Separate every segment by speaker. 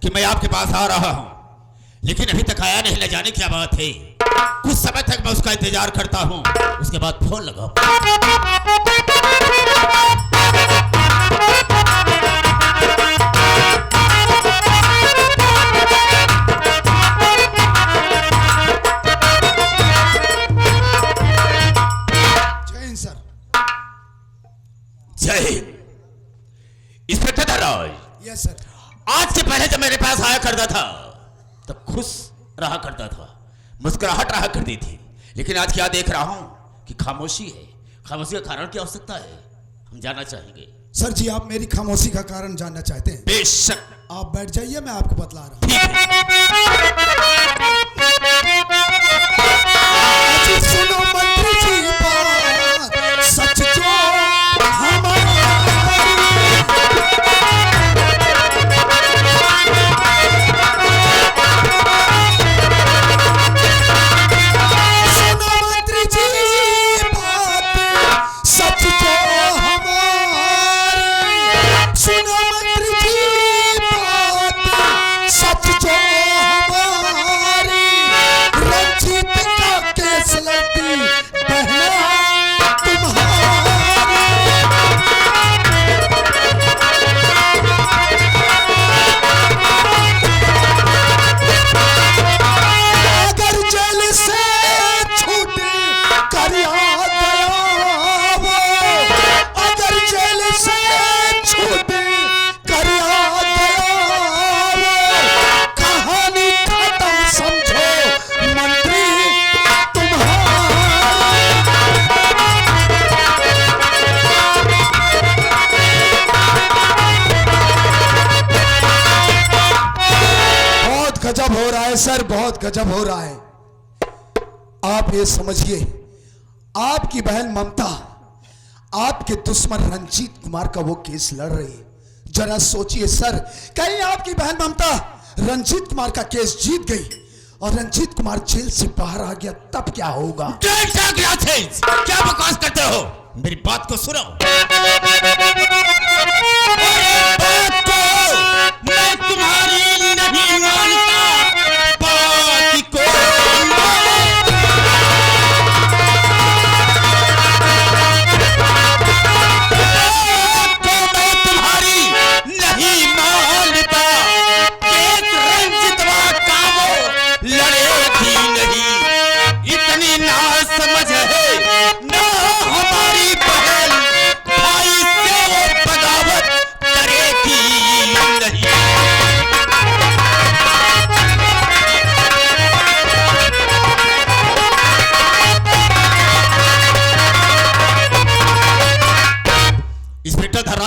Speaker 1: कि मैं आपके पास आ रहा हूं, लेकिन अभी तक आया नहीं। न जाने क्या बात है। कुछ समय तक मैं उसका इंतजार करता हूं, उसके बाद फोन लगाऊं। जय Hind. Inspector Dhanraj.
Speaker 2: Yes sir.
Speaker 1: आज से पहले जब मेरे पास आया करता था तब खुश रहा करता था, मुस्कुराहट रहा करती थी, लेकिन आज क्या देख रहा हूं कि खामोशी है। खामोशी का कारण क्या हो सकता है, हम जानना चाहेंगे।
Speaker 2: सर जी, आप मेरी खामोशी का कारण जानना चाहते हैं?
Speaker 1: बेशक।
Speaker 2: आप बैठ जाइए, मैं आपको बतला रहा हूं।
Speaker 1: ठीक है।
Speaker 2: सुनो मंत्री जी बात, सच जो हमारी सर, बहुत गजब हो रहा है। आप ये समझिए, आपकी बहन ममता आपके दुश्मन रंजीत कुमार का वो केस लड़ रही है। जरा सोचिए सर, कहीं आपकी बहन ममता रंजीत कुमार का केस जीत गई और रंजीत कुमार जेल से बाहर आ गया, तब क्या होगा?
Speaker 1: क्या बकवास करते हो? मेरी बात को सुनो। मैं तुम्हारी नहीं मानता।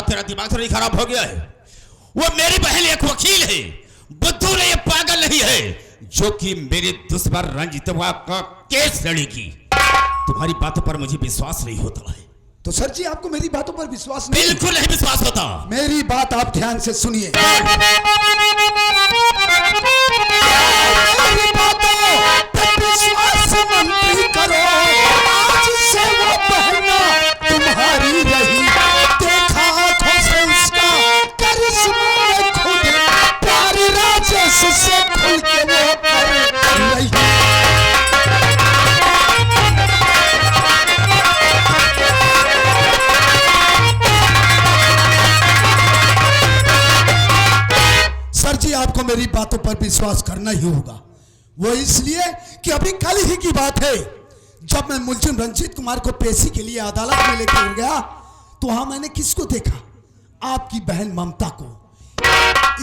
Speaker 1: तेरा दिमाग थोड़ी खराब हो गया है। वो मेरी बहन एक वकील है, बुद्धू नहीं, पागल नहीं है, जो कि मेरे दुश्मन रंजीतवा का केस लड़ेगी। तुम्हारी बातों पर मुझे विश्वास नहीं होता है।
Speaker 2: तो सर जी, आपको मेरी बातों पर विश्वास नहीं?
Speaker 1: बिल्कुल नहीं विश्वास होता।
Speaker 2: मेरी बात आप ध्यान से सुनिए। मेरी बातों पर विश्वास मंत्री करो, आज से वो बहना तुम्हारी रही। देखा आंखों से उसका करिश्मा, खुद प्यार राजेश से खुल के वो कर रही। सर जी, आपको मेरी बातों पर विश्वास करना ही होगा। वो इसलिए कि अभी कल ही की बात है, जब मैं मुलजिम रंजीत कुमार को पेशी के लिए अदालत में लेकर गया तो वहां मैंने किसको देखा? आपकी बहन ममता को।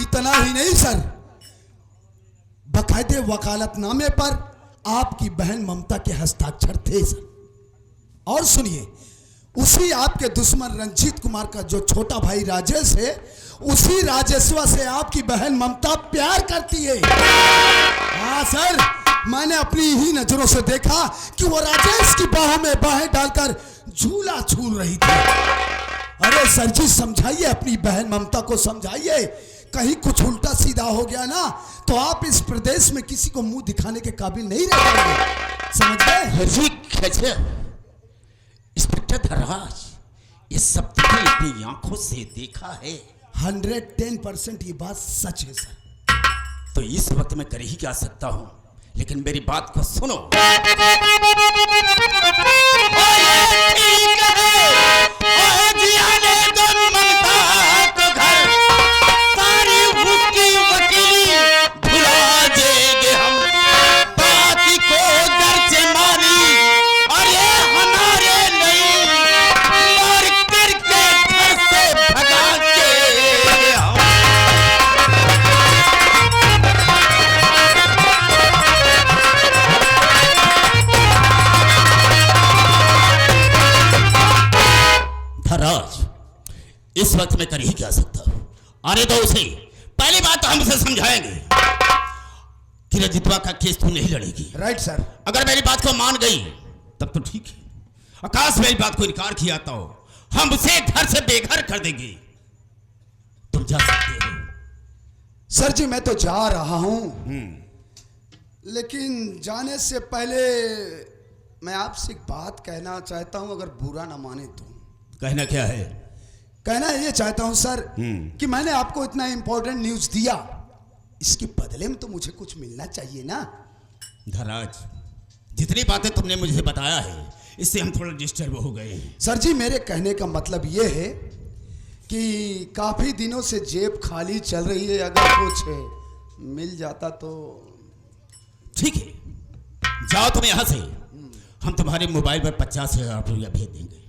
Speaker 2: इतना ही नहीं सर, बाकायदे वकालतनामे पर आपकी बहन ममता के हस्ताक्षर थे सर। और सुनिए, उसी आपके दुश्मन रंजीत कुमार का जो छोटा भाई राजेश है, उसी राजेश्वर से आपकी बहन ममता प्यार करती है। हाँ सर, मैंने अपनी ही नजरों से देखा कि वो राजेश की बाहों में बाहें डालकर झूला झूल रही थी। अरे सर जी, समझाइए, अपनी बहन ममता को समझाइए। कहीं कुछ उल्टा सीधा हो गया ना तो आप इस प्रदेश में किसी को मुंह दिखाने के काबिल नहीं रह पाएंगे, समझ गए?
Speaker 1: इंस्पेक्टर धनराज, ये सब तुमने अपनी आंखों से देखा है?
Speaker 2: 110% ये बात सच है सर।
Speaker 1: तो इस वक्त मैं कर ही क्या सकता हूं, लेकिन मेरी बात को सुनो। इस वक्त मैं कर ही क्या सकता हूं, आने दो उसे। पहली बात तो हम उसे समझाएंगे कि रजितवा का केस तू नहीं लड़ेगी।
Speaker 2: Right sir.
Speaker 1: अगर मेरी बात को मान गई तब तो ठीक है, आकाश मेरी बात को इनकार किया तो हम उसे घर से बेघर कर देंगे। तुम जा सकते हो।
Speaker 2: सर जी मैं तो जा रहा हूं, लेकिन जाने से पहले मैं आपसे एक बात कहना चाहता हूं, अगर बुरा ना माने तो।
Speaker 1: कहना क्या है?
Speaker 2: कहना ये चाहता हूं सर कि मैंने आपको इतना इंपॉर्टेंट न्यूज दिया, इसके बदले में तो मुझे कुछ मिलना चाहिए ना।
Speaker 1: धनराज, जितनी बातें तुमने मुझे बताया है इससे हम थोड़ा डिस्टर्ब हो गए हैं।
Speaker 2: सर जी मेरे कहने का मतलब ये है कि काफी दिनों से जेब खाली चल रही है, अगर कुछ मिल जाता तो।
Speaker 1: ठीक है, जाओ तुम यहां से, हम तुम्हारे मोबाइल पर 50,000 रुपया भेज देंगे।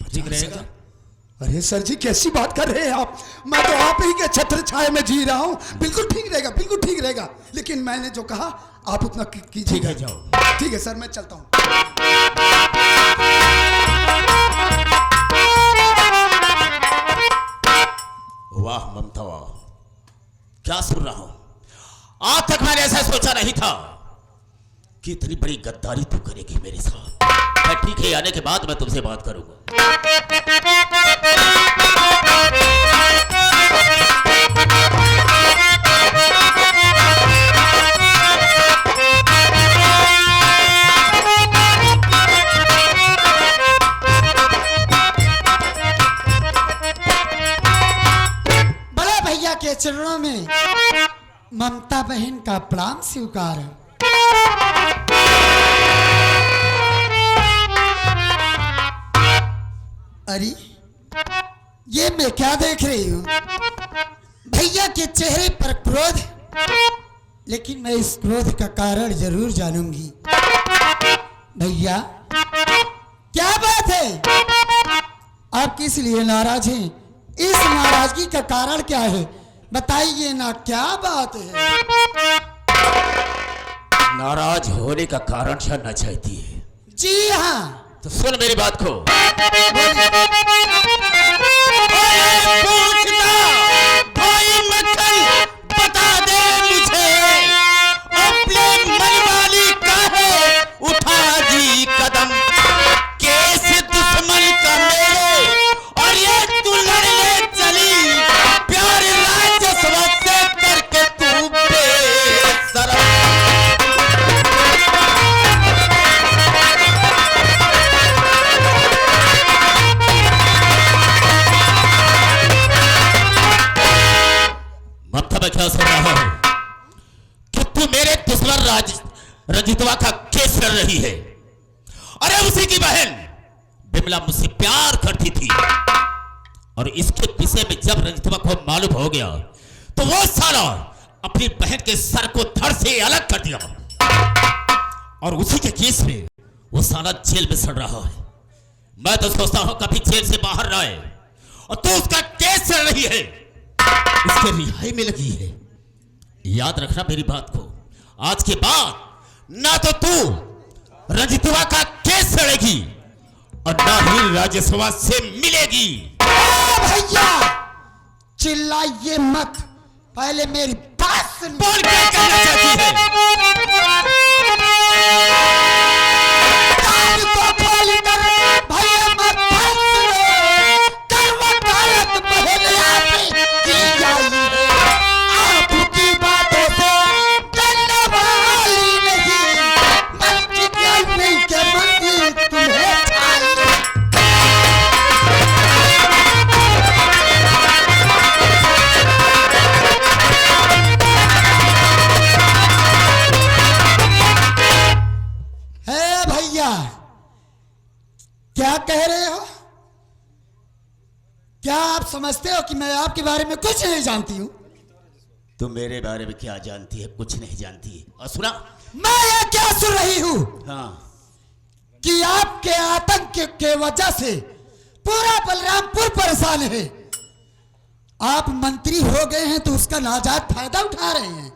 Speaker 1: ठीक रहेगा?
Speaker 2: अरे सर जी कैसी बात कर रहे हैं आप, मैं तो आप ही के छत्र छाया में जी रहा हूं। बिल्कुल ठीक रहेगा, बिल्कुल ठीक रहेगा, लेकिन मैंने जो कहा आप उतना कीजिए।
Speaker 1: ठीक है, जाओ।
Speaker 2: ठीक है सर, मैं चलता हूं।
Speaker 1: वाह ममता वाह, क्या सुन रहा हूं। आज तक मैंने ऐसा सोचा नहीं था कि इतनी बड़ी गद्दारी तू करेगी मेरे साथ। ठीक है, आने के बाद मैं तुमसे बात करूंगा।
Speaker 3: बड़े भैया के चरणों में ममता बहन का प्रणाम स्वीकार है। अरे ये मैं क्या देख रही हूँ? भैया के चेहरे पर क्रोध, लेकिन मैं इस क्रोध का कारण जरूर जानूंगी। भैया क्या बात है, आप किस लिए नाराज हैं? इस नाराजगी का कारण क्या है, बताइए ना, क्या बात है?
Speaker 1: नाराज होने का कारण जानना चाहती है?
Speaker 3: जी हाँ।
Speaker 1: तो सुन मेरी बात को। भाई मक्खन बता दे मुझे, अपने मन वाली का है उठा जी कदम, केस दुश्मन का मेरे और ये तू लड़ने चली, प्यार राजस्व से करके तू बेशरम। क्या सुन रहा हूं कि तू मेरे दुश्मन रंजितवा का केस लड़ रही है। अरे उसी की बहन बिमला मुझसे प्यार करती थी, और इसके विषय में जब रंजितवा को मालूम हो गया तो वो साला अपनी बहन के सर को धड़ से अलग कर दिया, और उसी के केस में वो साला जेल में सड़ रहा है। मैं तो सोचता हूं कभी जेल से बाहर ना आए, और तू उसका केस लड़ रही है, उसके रिहाई में लगी है। याद रखना मेरी बात को, आज के बाद ना तो तू रंजितवा का केस लड़ेगी और ना ही राजस्व से मिलेगी।
Speaker 3: भैया चिल्लाइए मत, पहले मेरी बात सुन।
Speaker 1: बोल क्या कहना चाहती है?
Speaker 3: भैया मत आपकी बातों से डरने वाली नहीं, मन की गलती के मंदिर तुम्हें कह रहे हो? क्या आप समझते हो कि मैं आपके बारे में कुछ नहीं जानती हूं?
Speaker 1: तुम मेरे बारे में क्या जानती है? कुछ नहीं जानती है। और सुना,
Speaker 3: मैं ये क्या सुन रही हूं
Speaker 1: हाँ,
Speaker 3: कि आपके आतंक के वजह से पूरा बलरामपुर परेशान है। आप मंत्री हो गए हैं तो उसका नाजायज फायदा उठा रहे हैं।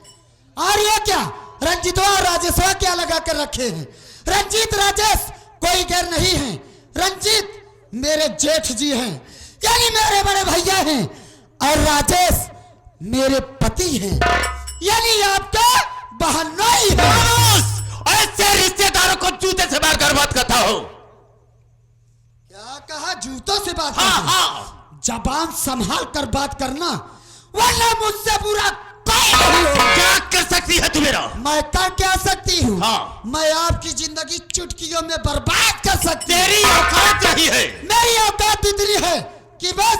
Speaker 3: और ये क्या रंजीतवा और राजेशवा क्या लगा कर रखे हैं? रंजीत राजेश कोई गैर नहीं है। रंजीत मेरे जेठ जी हैं, यानी मेरे बड़े भैया हैं, और राजेश मेरे पति हैं, यानी आपका बहनोई है।
Speaker 1: ऐसे रिश्तेदारों को जूते से मारकर बात करता हो?
Speaker 3: क्या कहा? जूतों से बात
Speaker 1: हाँ,
Speaker 3: करते हैं?
Speaker 1: हाँ।
Speaker 3: जबान संभाल कर बात करना, वरना मुझसे बुरा कोई नहीं होगा।
Speaker 1: क्या कर सकती है तू मेरा?
Speaker 3: मैं कर क्या सकती हूँ?
Speaker 1: हाँ।
Speaker 3: मैं आपकी जिंदगी चुटकियों में बर्बाद कर सकती हूँ।
Speaker 1: तेरी औकात यही है।
Speaker 3: मेरी औकात इतनी है कि बस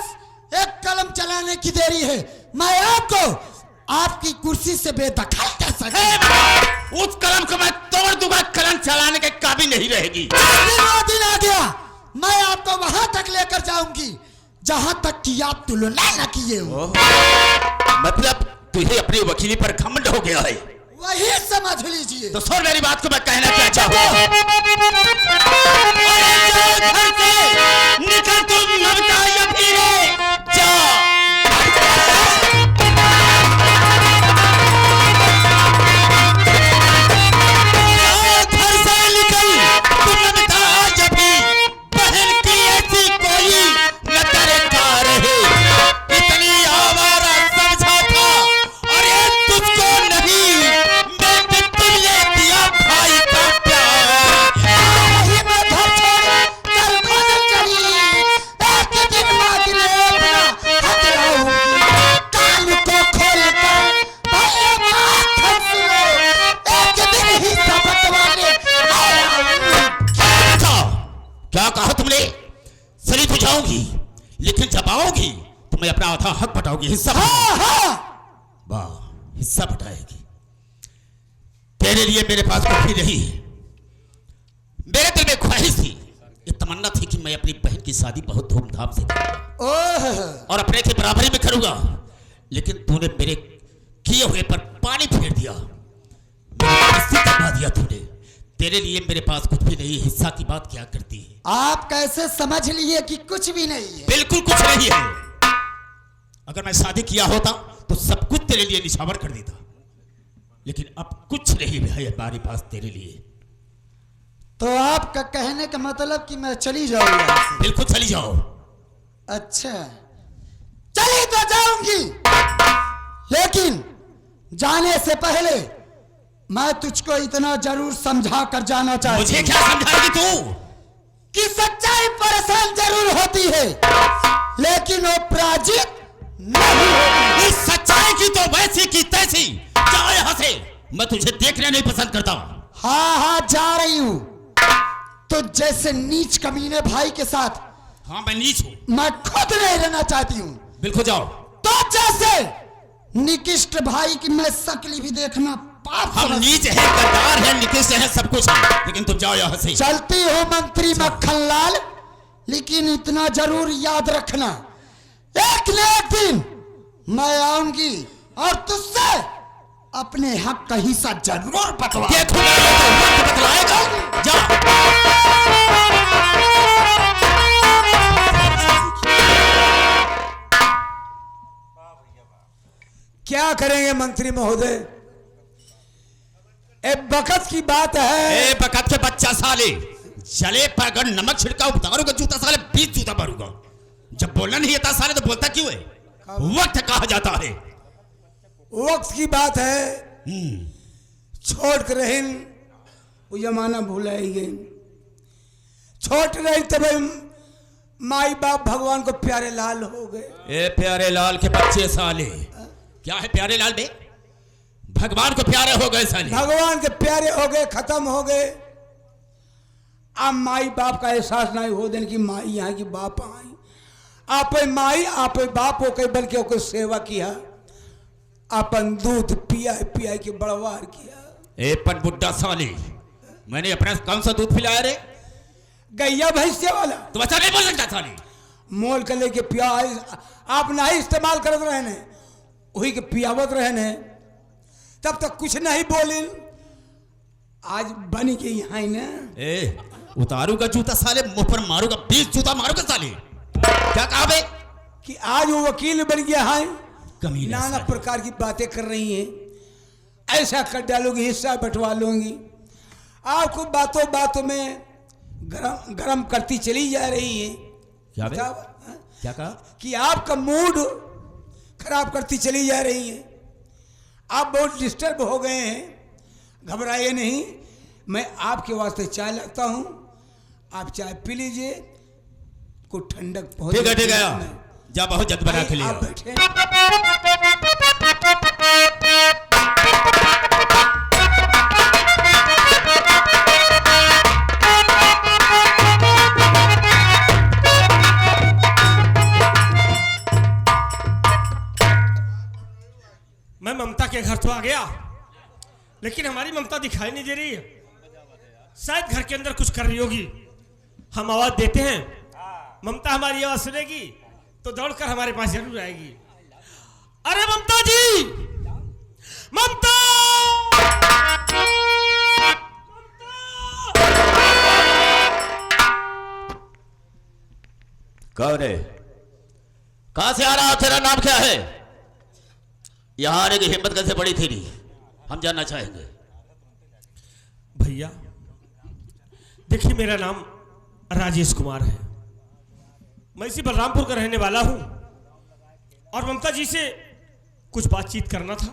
Speaker 3: एक कलम चलाने की देरी है। मैं आपको आपकी कुर्सी से बेदखल कर सकती हूँ।
Speaker 1: उस कलम को मैं तोड़ दूंगा, कलम चलाने के काबिल नहीं रहेगी।
Speaker 3: वो दिन आ गया, मैं आपको वहां तक लेकर जाऊंगी जहां तक कि आप तुलना न किए हो।
Speaker 1: मतलब तुझे अपनी वकीली पर घमंड हो गया है?
Speaker 3: वही समझ लीजिए।
Speaker 1: तो सुन मेरी बात को, मैं कहना क्या चाहता हूं। घर से निकल तुम, ममता या फिर जा। घर से निकल तुम, ममता या फिर बहन की ऐसी कोई न तेरे कार है। इतनी आवारा समझा था, अरे तुझको नहीं, मैं भी तुझे दिया भाई का प्यार।
Speaker 3: वही मैं घर छोड़ कर खुद चली। एक दिन मांगने अपना हथियाऊंगी। कान को खोल कर भले माखन सुनो, एक दिन ही सबक वाले
Speaker 1: क्या कहा तुमने? सही तो जाऊंगी, लेकिन जब आओगी तो मैं अपना आधा हक बटाऊंगी, हिस्सा।
Speaker 3: हाँ हाँ,
Speaker 1: वाह, हिस्सा बटाएगी। तेरे लिए मेरे पास कुछ भी नहीं है। मेरे दिल में ख्वाहिश थी, ये तमन्ना थी कि मैं अपनी बहन की शादी बहुत धूमधाम से करूंगा
Speaker 3: ओह,
Speaker 1: और अपने की बराबरी में करूंगा, लेकिन तूने मेरे किए हुए पर पानी फेर दिया, मेरी इज्जत करवा दिया तूने। तेरे लिए मेरे पास कुछ भी नहीं, हिस्सा की बात क्या करती है?
Speaker 3: आप कैसे समझ लिए कि कुछ भी नहीं है?
Speaker 1: बिल्कुल कुछ नहीं है। अगर मैं शादी किया होता तो सब कुछ तेरे लिए निछावर कर देता, लेकिन अब कुछ नहीं है हमारे पास तेरे लिए।
Speaker 3: तो आपका कहने का मतलब कि मैं चली जाऊंगी यहाँ से?
Speaker 1: बिल्कुल चली जाओ।
Speaker 3: अच्छा, चली तो जाऊंगी, लेकिन जाने से पहले मैं तुझको इतना जरूर समझा कर जाना चाहती
Speaker 1: मुझे
Speaker 3: हूँ
Speaker 1: क्या समझाएगी तू?
Speaker 3: कि सच्चाई परेशान जरूर होती है, लेकिन वो पराजित नहीं होती।
Speaker 1: इस सच्चाई की तो वैसी की तैसी। जाओ यहाँ से, मैं तुझे देखना नहीं पसंद करता।
Speaker 3: हाँ हाँ, जा रही हूँ। तो जैसे नीच कमीने भाई के साथ
Speaker 1: हाँ, मैं नीच हूँ।
Speaker 3: मैं खुद नहीं रहना चाहती हूँ।
Speaker 1: बिल्कुल जाओ।
Speaker 3: तो जैसे निकृष्ट भाई की मैं शक्ल भी देखना पाप
Speaker 1: हम
Speaker 3: समझ।
Speaker 1: नीच हैं, गद्दार हैं, निकृष्ट हैं, सब कुछ है, लेकिन तुम जाओ यहाँ से।
Speaker 3: चलती हो मंत्री मक्खनलाल, लेकिन इतना जरूर याद रखना, एक न एक दिन मैं आऊंगी और तुझसे अपने हक का हिस्सा जरूर बटवा।
Speaker 1: देखूंगा ये तो वक्त बतलाएगा। जा।
Speaker 4: क्या करेंगे मंत्री महोदय? एक बखत की बात है।
Speaker 1: ए बकत के बच्चा साले, जले पर अगर नमक छिड़काऊ दारूगा जूता साले 20 जूता मारूंगा। जब बोलना नहीं आता साले तो बोलता क्यों है? वक्त कहा जाता है।
Speaker 4: वक्त की बात है, छोड़ कर रहीन वो जमाना भुलाएंगे। छोट रही तब माई बाप भगवान को प्यारे लाल हो गए।
Speaker 1: ए प्यारे लाल के बच्चे साले, क्या है प्यारे लाल बे? भगवान को प्यारे हो गए साले।
Speaker 4: भगवान के प्यारे हो गए, खत्म हो गए। अब माई बाप का एहसास नहीं हो देने की माई यहाँ की बाप आई। आप माई आप बाप हो के बल्कि ओके सेवा किया, अपन दूध पिया पिया के बड़वार किया।
Speaker 1: ए पन बुड्ढा साले, मैंने अपना कौन सा दूध पिलाया रे?
Speaker 4: गैया भैंसिया वाला
Speaker 1: तुम ऐसा नहीं बोल सकता साले।
Speaker 4: मोल के लेके प्याज आप नहीं इस्तेमाल करत रहे ने, वही के पियावत रहे ने, तब तक कुछ नहीं बोली। आज बन के यहाँ ना
Speaker 1: ए उतारूगा जूता साले, मुंह पर मारूंगा 20 जूता मारूंगा साले। क्या कहा बे?
Speaker 4: कि आज वो वकील बन गया है,
Speaker 1: कमीना
Speaker 4: नाना
Speaker 1: साले।
Speaker 4: प्रकार की बातें कर रही हैं, ऐसा कर डालोगी, हिस्सा बंटवा लूंगी। आपको बातों बातों में गरम गरम करती चली जा रही है।
Speaker 1: क्या बे?
Speaker 4: हाँ?
Speaker 1: क्या कहा?
Speaker 4: कि आपका मूड खराब करती चली जा रही है। आप बहुत डिस्टर्ब हो गए हैं, घबराइए नहीं, मैं आपके वास्ते चाय लाता हूँ, आप चाय पी लीजिए, कुछ ठंडक पहुँच।
Speaker 1: ठीक है जा, बहुत जल्द बना के लिए
Speaker 4: आप
Speaker 1: आओ।
Speaker 4: बैठे।
Speaker 5: मैं ममता के घर तो आ गया, लेकिन हमारी ममता दिखाई नहीं दे रही है। शायद घर के अंदर कुछ कर रही होगी। हम आवाज देते हैं, ममता हमारी आवाज सुनेगी तो दौड़कर हमारे पास जरूर आएगी। अरे ममता जी, ममता!
Speaker 1: कौन है? कहां से आ रहा? तेरा नाम क्या है? यहां आने की हिम्मत कैसे पड़ी तेरी, हम जानना चाहेंगे।
Speaker 5: भैया देखिए, मेरा नाम राजेश कुमार है, मैं इसी बलरामपुर का रहने वाला हूं, और ममता जी से कुछ बातचीत करना था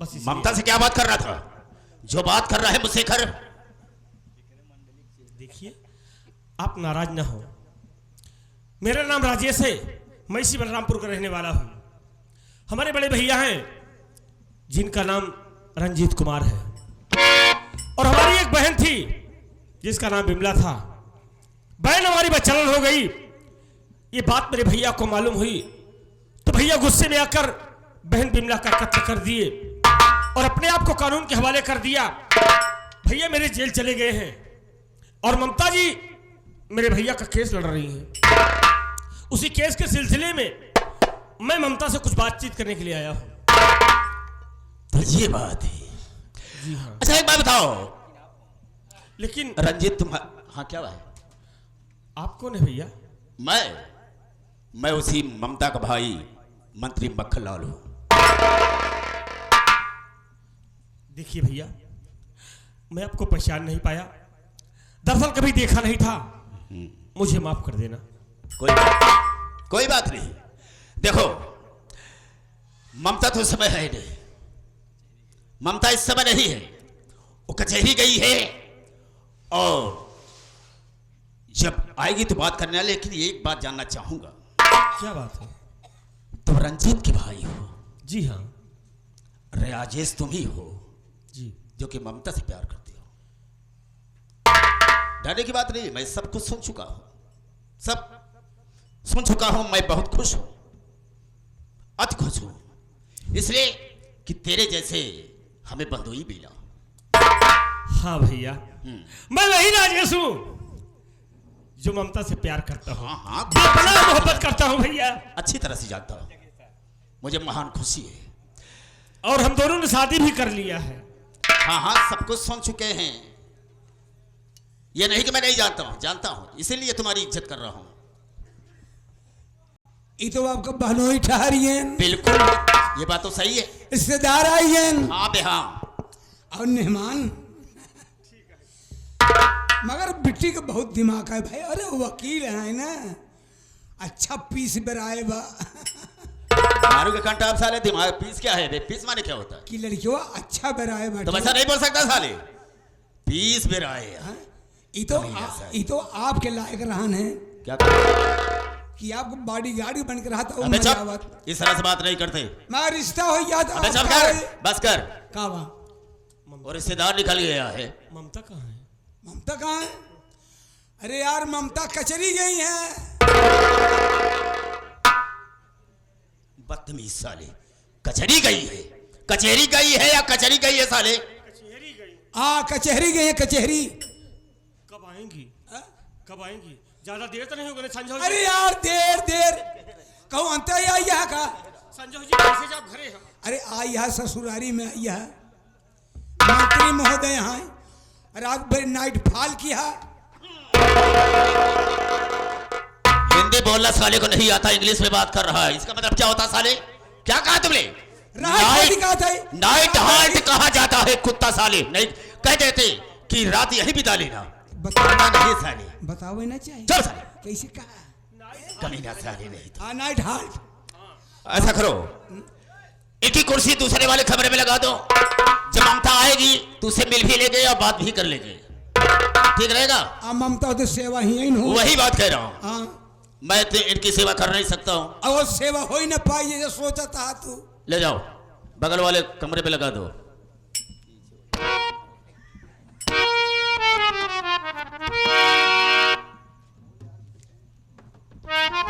Speaker 5: बस।
Speaker 1: ममता से क्या बात कर रहा था? जो बात कर रहा है मुझसे कर।
Speaker 5: देखिए, आप नाराज ना हो, मेरा नाम राजेश है, मैं इसी बलरामपुर का रहने वाला हूं। हमारे बड़े भैया हैं जिनका नाम रंजीत कुमार है, और हमारी एक बहन थी जिसका नाम बिमला था। बहन हमारी बच्चलन हो गई। ये बात मेरे भैया को मालूम हुई तो भैया गुस्से में आकर बहन बिमला का कत्ल कर दिए और अपने आप को कानून के हवाले कर दिया। भैया मेरे जेल चले गए हैं, और ममता जी मेरे भैया का केस लड़ रही हैं। उसी केस के सिलसिले में मैं ममता से कुछ बातचीत करने के लिए आया हूं।
Speaker 1: तो ये बात है।
Speaker 5: जी हाँ।
Speaker 1: अच्छा एक बात बताओ,
Speaker 5: लेकिन
Speaker 1: रंजीत तुम हाँ क्या बात?
Speaker 5: आप कौन है भैया?
Speaker 1: मैं उसी ममता का भाई मंत्री मक्खन लाल हूं।
Speaker 5: देखिए भैया, मैं आपको पहचान नहीं पाया, दरअसल कभी देखा नहीं था, मुझे माफ कर देना।
Speaker 1: कोई बात नहीं। देखो, ममता तो इस समय है नहीं, ममता इस समय नहीं है, वो कचहरी गई है, और जब आएगी तो बात करने। लेकिन एक बात जानना चाहूंगा।
Speaker 5: क्या बात है?
Speaker 1: तुम रंजीत के भाई हो?
Speaker 5: जी हाँ।
Speaker 1: राजेश तुम ही हो
Speaker 5: जी।
Speaker 1: जो कि ममता से प्यार करते हो। डरने की बात नहीं, मैं सब कुछ सुन चुका हूं, सब सुन चुका हूं। मैं बहुत खुश हूं, अति खुश हूं, इसलिए कि तेरे जैसे हमें बंधुई मिला।
Speaker 5: हाँ भैया, मैं वही राजेश हूं जो ममता से प्यार करता हूं,
Speaker 1: हाँ
Speaker 5: बेपनाह मोहब्बत करता हूं भैया,
Speaker 1: अच्छी तरह से जानता हूं। मुझे महान खुशी है।
Speaker 5: और हम दोनों ने शादी भी कर लिया है।
Speaker 1: हाँ सब कुछ सुन चुके हैं। ये नहीं कि मैं नहीं जानता हूं, जानता हूं, इसीलिए तुम्हारी इज्जत कर रहा हूं।
Speaker 4: ये तो आपका बहनोई ठहरी है,
Speaker 1: बिल्कुल, ये बात तो सही है।
Speaker 4: रिश्तेदार आई हैं
Speaker 1: हाँ बे हाँ।
Speaker 4: और मेहमान, मगर बिट्टी का बहुत दिमाग है भाई। अरे वकील है ना, अच्छा पीस बराए बा
Speaker 1: मारू के कंटा आप साले, दिमाग पीस क्या है बे? पीस माने क्या होता है?
Speaker 4: कि लड़कियों अच्छा बराए बा।
Speaker 1: तुम ऐसा नहीं बोल सकता साले, पीस भी रहा है।
Speaker 4: हाँ? ये तो आपके लायक रहन है
Speaker 1: क्या कर?
Speaker 4: कि आपको बॉडी गार्ड बन के रहा था।
Speaker 1: अबे चुप, इस तरह से बात नहीं करते।
Speaker 4: मैं रिश्ता हो याद
Speaker 1: अबे चुप कर, बस कर।
Speaker 4: का बा
Speaker 1: और रिश्तेदार निकल गया है।
Speaker 5: ममता कहाँ है?
Speaker 4: ममता कहाँ है? अरे यार ममता कचरी गई है।
Speaker 1: बदतमीज साले, कचहरी गई है? कचहरी गई है या कचहरी गई है साले?
Speaker 5: कचहरी गई।
Speaker 4: हाँ कचहरी गई है, कचहरी।
Speaker 5: कब आएंगी? कब आएंगी? ज्यादा देर तो नहीं होगा संजय
Speaker 4: अरे
Speaker 5: जी?
Speaker 4: यार देर कहूँ अंत आई है का?
Speaker 5: संजय जी कैसे जाओ घरे हम?
Speaker 4: अरे आई है ससुरारी में आई है, मंत्री महोदय यहाँ रात भर नाइट फॉल किया।
Speaker 1: हिंदी बोलना साले को नहीं आता, इंग्लिश में बात कर रहा है। इसका मतलब क्या होता साले? क्या कहा तुमने? नाइट हाल्ट कहा जाता है कुत्ता साले। नहीं कह देते कि रात यही बिता लेना।
Speaker 4: बताना
Speaker 1: नहीं साले,
Speaker 4: बताओ ना चाहिए।
Speaker 1: चल साले,
Speaker 4: कैसे कहा?
Speaker 1: कमीना साले नहीं था।
Speaker 4: हाँ नाइट हाल्ट।
Speaker 1: ऐसा करो, इनकी कुर्सी दूसरे वाले कमरे में लगा दो। जब ममता आएगी तो उससे मिल भी लेंगे और बात भी कर लेंगे, ठीक रहेगा?
Speaker 4: ममता तो सेवा ही हो।
Speaker 1: वही बात कह रहा हूँ।
Speaker 4: हाँ
Speaker 1: मैं तो इनकी सेवा कर नहीं सकता हूँ।
Speaker 4: और सेवा हो ही ना पाई, ये सोचा था तू।
Speaker 1: ले जाओ, बगल वाले कमरे पे लगा दो।